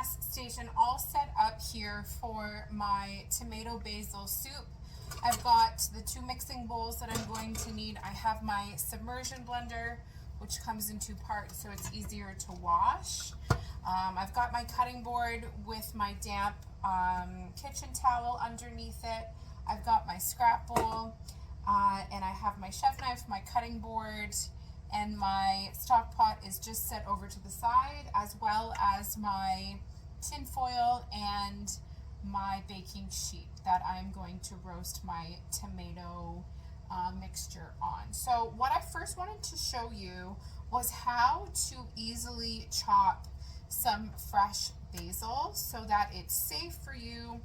gas station all set up here for my tomato basil soup. I've got the 2 mixing bowls that I'm going to need. I have my submersion blender, which comes in 2 parts so it's easier to wash. I've got my cutting board with my damp kitchen towel underneath it. I've got my scrap bowl, and I have my chef knife, my cutting board, and my stock pot is just set over to the side, as well as my tin foil and my baking sheet that I'm going to roast my tomato mixture on. So what I first wanted to show you was how to easily chop some fresh basil so that it's safe for you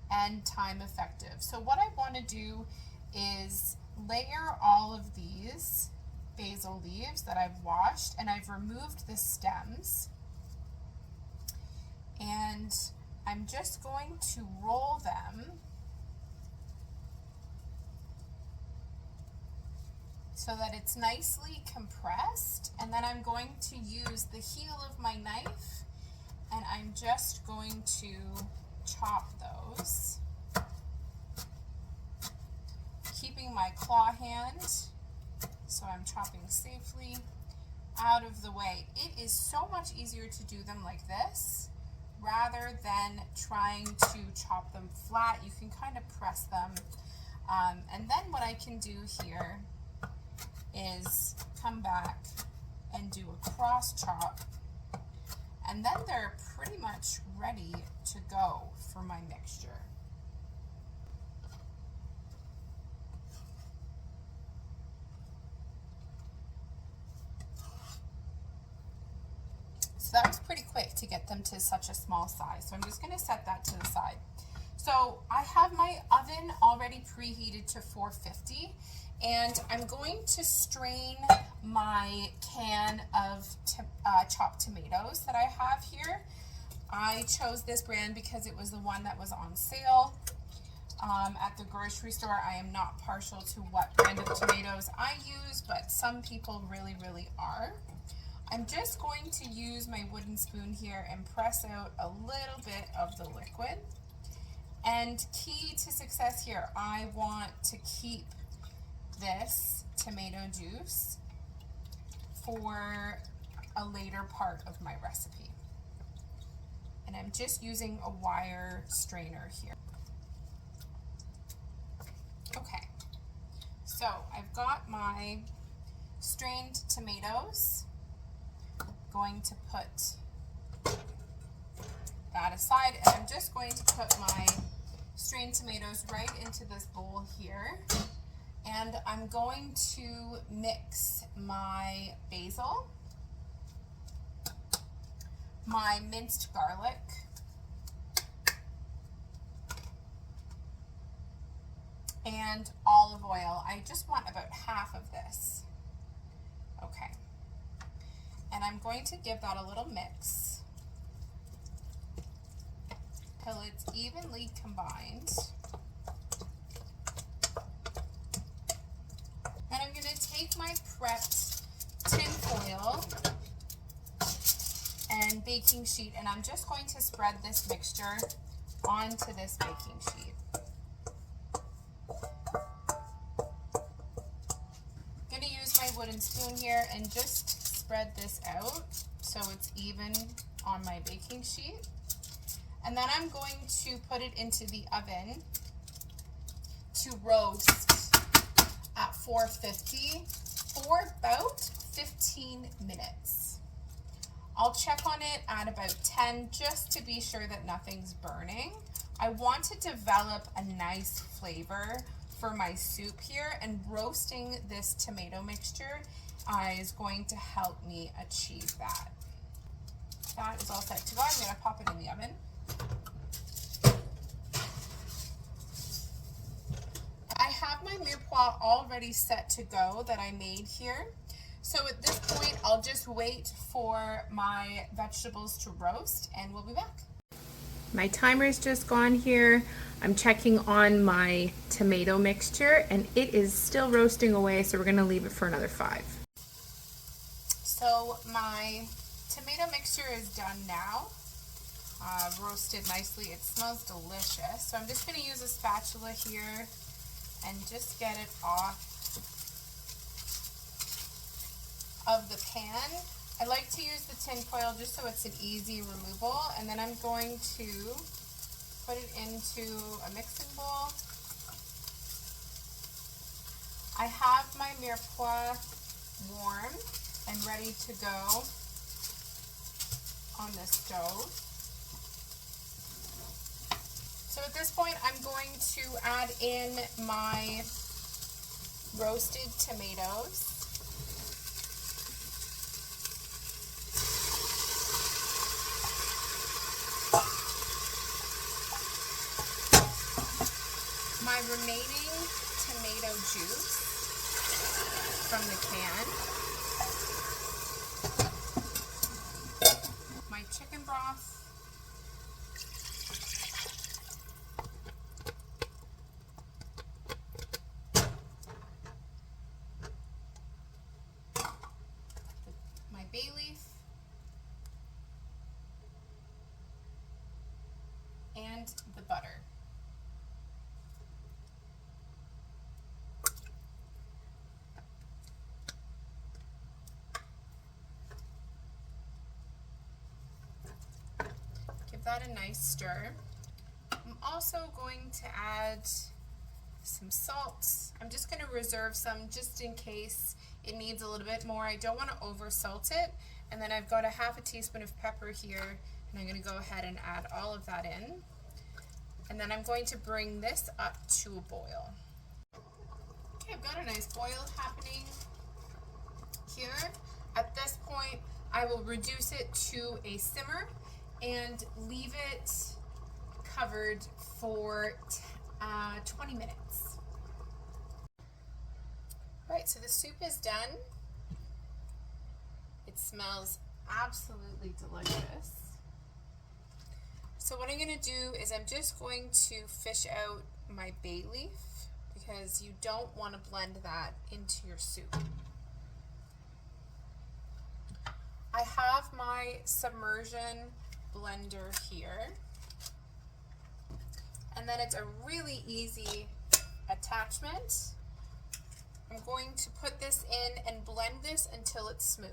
and time effective. So what I want to do is layer all of these basil leaves that I've washed, and I've removed the stems, and I'm just going to roll them so that it's nicely compressed, and then I'm going to use the heel of my knife and I'm just going to chop those, keeping my claw hand so I'm chopping safely out of the way. It is so much easier to do them like this rather than trying to chop them flat. You can kind of press them, and then what I can do here is come back and do a cross chop, and then they're pretty much ready to go for my mixture. So that was pretty quick to get them to such a small size. So I'm just going to set that to the side. So I have my oven already preheated to 450, and I'm going to strain my can of chopped tomatoes that I have here. I chose this brand because it was the one that was on sale at the grocery store. I am not partial to what brand of tomatoes I use, but some people really, really are. I'm just going to use my wooden spoon here and press out a little bit of the liquid. And key to success here, I want to keep this tomato juice for a later part of my recipe. And I'm just using a wire strainer here. Okay, so I've got my strained tomatoes. Going to put that aside, and I'm just going to put my strained tomatoes right into this bowl here, and I'm going to mix my basil, my minced garlic, and olive oil. I just want about half of this. Okay. And I'm going to give that a little mix till it's evenly combined. And I'm going to take my prepped tin foil and baking sheet, and I'm just going to spread this mixture onto this baking sheet. I'm going to use my wooden spoon here and just spread this out so it's even on my baking sheet. And then I'm going to put it into the oven to roast at 450 for about 15 minutes. I'll check on it at about 10 just to be sure that nothing's burning. I want to develop a nice flavor for my soup here, and roasting this tomato mixture is going to help me achieve that. That is all set to go. I'm going to pop it in the oven. I have my mirepoix already set to go that I made here. So at this point, I'll just wait for my vegetables to roast, and we'll be back. My timer's just gone here. I'm checking on my tomato mixture, and it is still roasting away, so we're going to leave it for another 5. So my tomato mixture is done now. roasted nicely. It smells delicious. So I'm just going to use a spatula here and just get it off of the pan. I like to use the tin foil just so it's an easy removal, and then I'm going to put it into a mixing bowl. I have my mirepoix warm and ready to go on the stove. So at this point, I'm going to add in my roasted tomatoes. My remaining tomato juice from the can, my chicken broth, my bay leaf, and the butter. Give that a nice stir. I'm also going to add some salt. I'm just going to reserve some just in case it needs a little bit more. I don't want to over salt it. And then I've got a half a teaspoon of pepper here, and I'm going to go ahead and add all of that in. And then I'm going to bring this up to a boil. Okay, I've got a nice boil happening here. At this point, I will reduce it to a simmer and leave it covered for 20 minutes. Right, so the soup is done. It smells absolutely delicious. So what I'm going to do is I'm just going to fish out my bay leaf because you don't want to blend that into your soup. I have my submersion blender here, and then it's a really easy attachment. I'm going to put this in and blend this until it's smooth.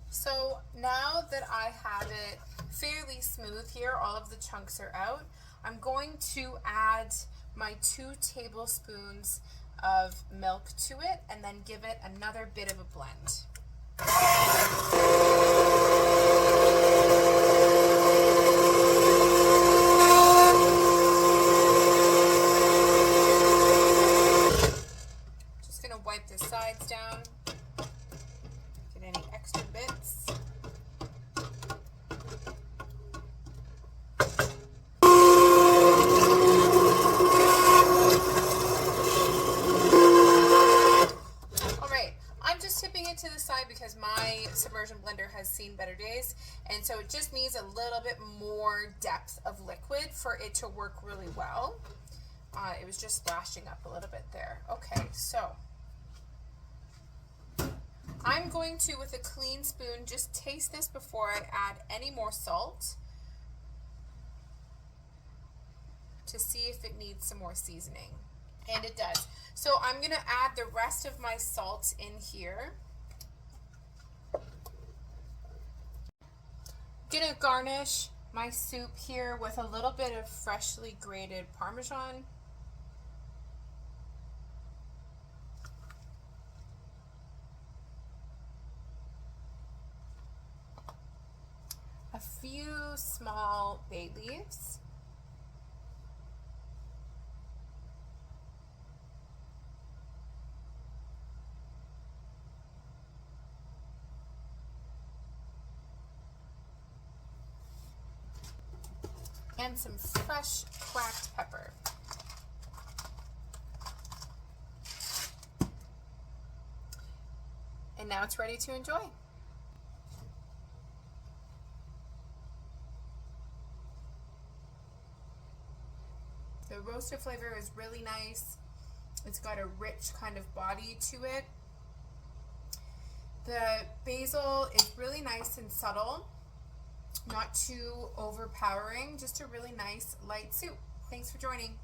So now that I have it fairly smooth here, all of the chunks are out, I'm going to add my 2 tablespoons of milk to it and then give it another bit of a blend. Just going to wipe the sides down, get any extra bits. Tipping it to the side because my submersion blender has seen better days, and so it just needs a little bit more depth of liquid for it to work really well. It was just splashing up a little bit there. Okay, so I'm going to, with a clean spoon, just taste this before I add any more salt to see if it needs some more seasoning. And it does. So I'm going to add the rest of my salt in here. I'm going to garnish my soup here with a little bit of freshly grated Parmesan. A few small bay leaves. And some fresh cracked pepper. And now it's ready to enjoy. The roasted flavor is really nice. It's got a rich kind of body to it. The basil is really nice and subtle, not too overpowering, just a really nice light soup. Thanks for joining.